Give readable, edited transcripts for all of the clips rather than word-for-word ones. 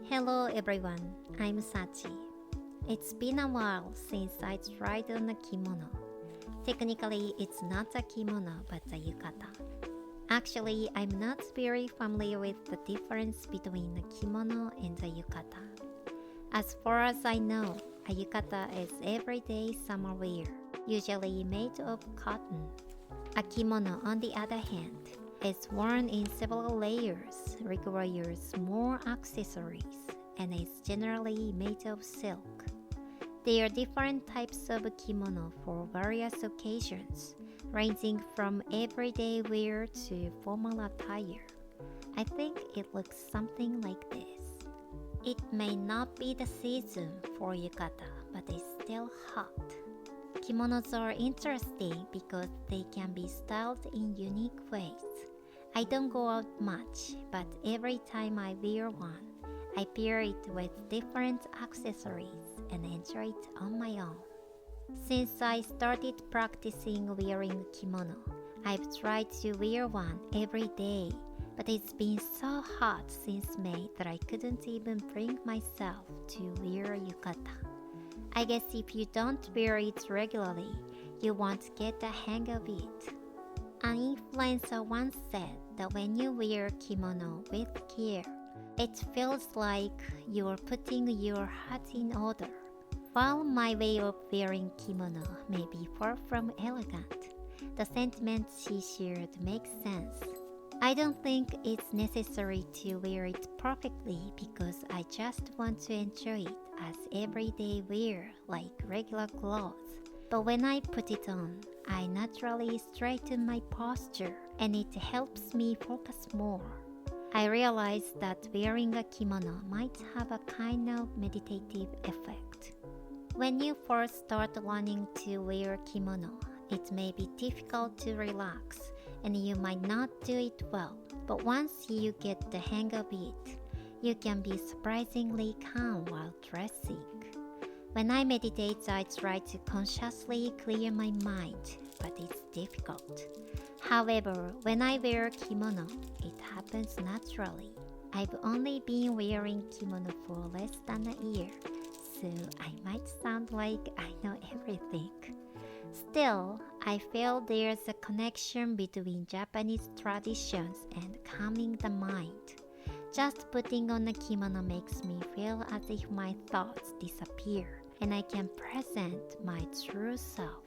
Hello everyone, I'm Sachi. It's been a while since I tried on a kimono. Technically, it's not a kimono but a yukata. Actually, I'm not very familiar with the difference between a kimono and a yukata. As far as I know, a yukata is everyday summer wear, usually made of cotton. A kimono, on the other hand, is worn in several layers, requires more accessories, and is generally made of silk. There are different types of kimono for various occasions, ranging from everyday wear to formal attire. I think it looks something like this. It may not be the season for yukata, but it's still hot. Kimonos are interesting because they can be styled in unique ways. I don't go out much, but every time I wear one, I pair it with different accessories and enjoy it on my own. Since I started practicing wearing kimono, I've tried to wear one every day, but it's been so hot since May that I couldn't even bring myself to wear yukata. I guess if you don't wear it regularly, you won't get the hang of it. An influencer once said that when you wear kimono with care, it feels like you're putting your heart in order. While my way of wearing kimono may be far from elegant, the sentiment she shared makes sense. I don't think it's necessary to wear it perfectly because I just want to enjoy it as everyday wear like regular clothes. But when I put it on, I naturally straighten my posture and it helps me focus more. I realized that wearing a kimono might have a kind of meditative effect. When you first start learning to wear kimono, it may be difficult to relax and you might not do it well. But once you get the hang of it, you can be surprisingly calm while dressing. When I meditate, I try to consciously clear my mind, but it's difficult. However, when I wear kimono, it happens naturally. I've only been wearing kimono for less than a year, so I might sound like I know everything. Still, I feel there's a connection between Japanese traditions and calming the mind. Just putting on a kimono makes me feel as if my thoughts disappear and I can present my true self.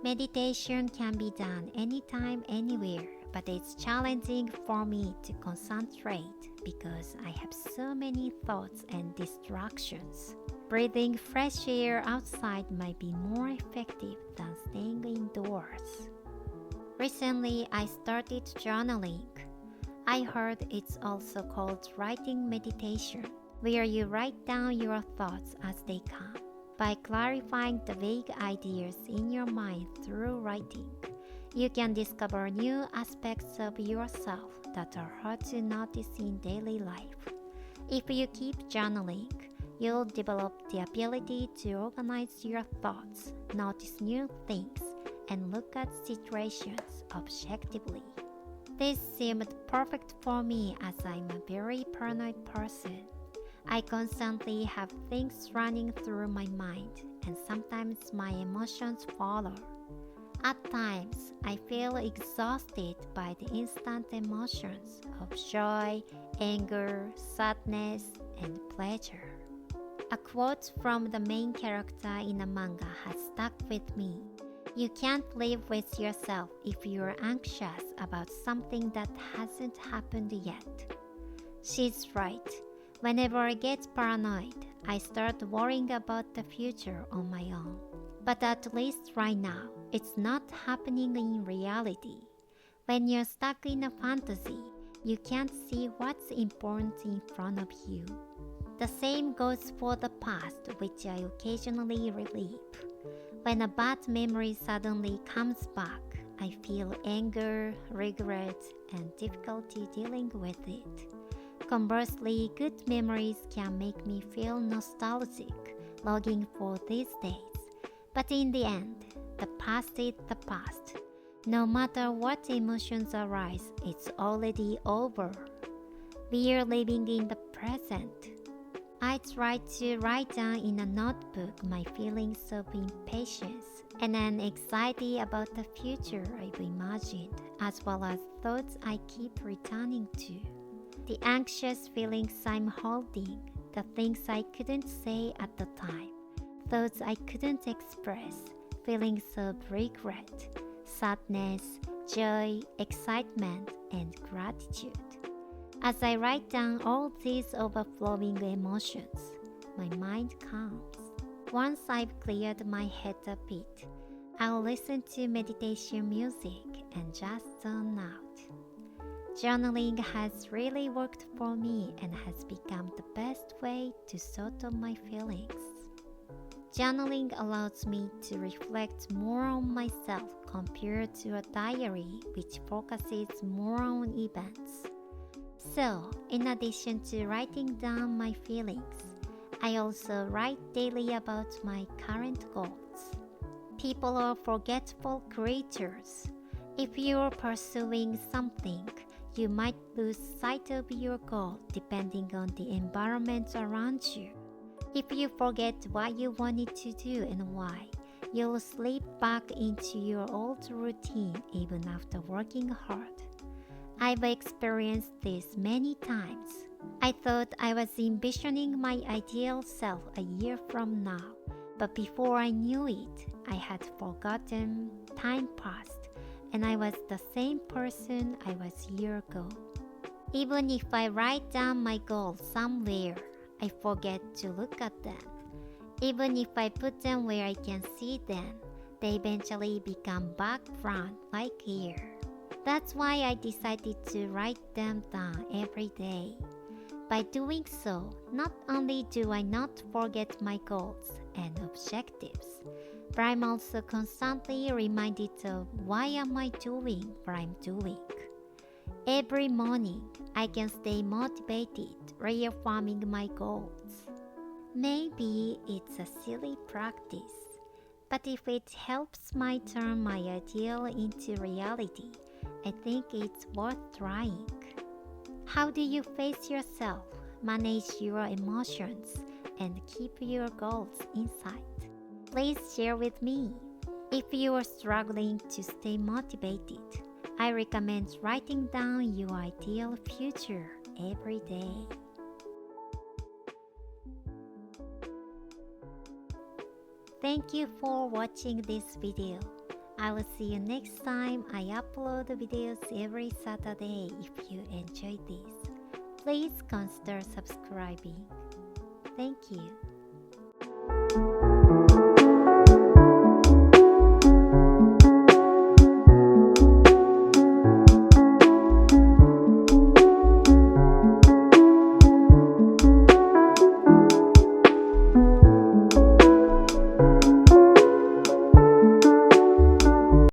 Meditation can be done anytime, anywhere, but it's challenging for me to concentrate because I have so many thoughts and distractions. Breathing fresh air outside might be more effective than staying indoors. Recently, I started journaling. I heard it's also called writing meditation, where you write down your thoughts as they come. By clarifying the vague ideas in your mind through writing, you can discover new aspects of yourself that are hard to notice in daily life. If you keep journaling, you'll develop the ability to organize your thoughts, notice new things, and look at situations objectively. This seemed perfect for me as I'm a very paranoid person. I constantly have things running through my mind, and sometimes my emotions follow. At times, I feel exhausted by the instant emotions of joy, anger, sadness, and pleasure. A quote from the main character in a manga has stuck with me. You can't live with yourself if you're anxious about something that hasn't happened yet. She's right. Whenever I get paranoid, I start worrying about the future on my own. But at least right now, it's not happening in reality. When you're stuck in a fantasy, you can't see what's important in front of you. The same goes for the past, which I occasionally relive. When a bad memory suddenly comes back, I feel anger, regret, and difficulty dealing with it. Conversely, good memories can make me feel nostalgic, longing for these days. But in the end, the past is the past. No matter what emotions arise, it's already over. We are living in the present. I try to write down in a notebook my feelings of impatience and an anxiety about the future I've imagined, as well as thoughts I keep returning to. The anxious feelings I'm holding, the things I couldn't say at the time, thoughts I couldn't express, feelings of regret, sadness, joy, excitement, and gratitude. As I write down all these overflowing emotions, my mind calms. Once I've cleared my head a bit, I'll listen to meditation music and just zone out. Journaling has really worked for me and has become the best way to sort out my feelings. Journaling allows me to reflect more on myself compared to a diary which focuses more on events. So, in addition to writing down my feelings, I also write daily about my current goals. People are forgetful creatures. If you're pursuing something, you might lose sight of your goal depending on the environment around you. If you forget what you wanted to do and why, you'll slip back into your old routine even after working hard. I've experienced this many times. I thought I was envisioning my ideal self a year from now, but before I knew it, I had forgotten, time passed, and I was the same person I was a year ago. Even if I write down my goals somewhere, I forget to look at them. Even if I put them where I can see them, they eventually become background like air. That's why I decided to write them down every day. By doing so, not only do I not forget my goals and objectives, but I'm also constantly reminded of why am I doing what I'm doing. Every morning, I can stay motivated, reaffirming my goals. Maybe it's a silly practice, but if it helps me turn my ideal into reality, I think it's worth trying. How do you face yourself, manage your emotions, and keep your goals in sight? Please share with me. If you are struggling to stay motivated, I recommend writing down your ideal future every day. Thank you for watching this video. I will see you next time. I upload videos every Saturday. If you enjoyed this, please consider subscribing. Thank you.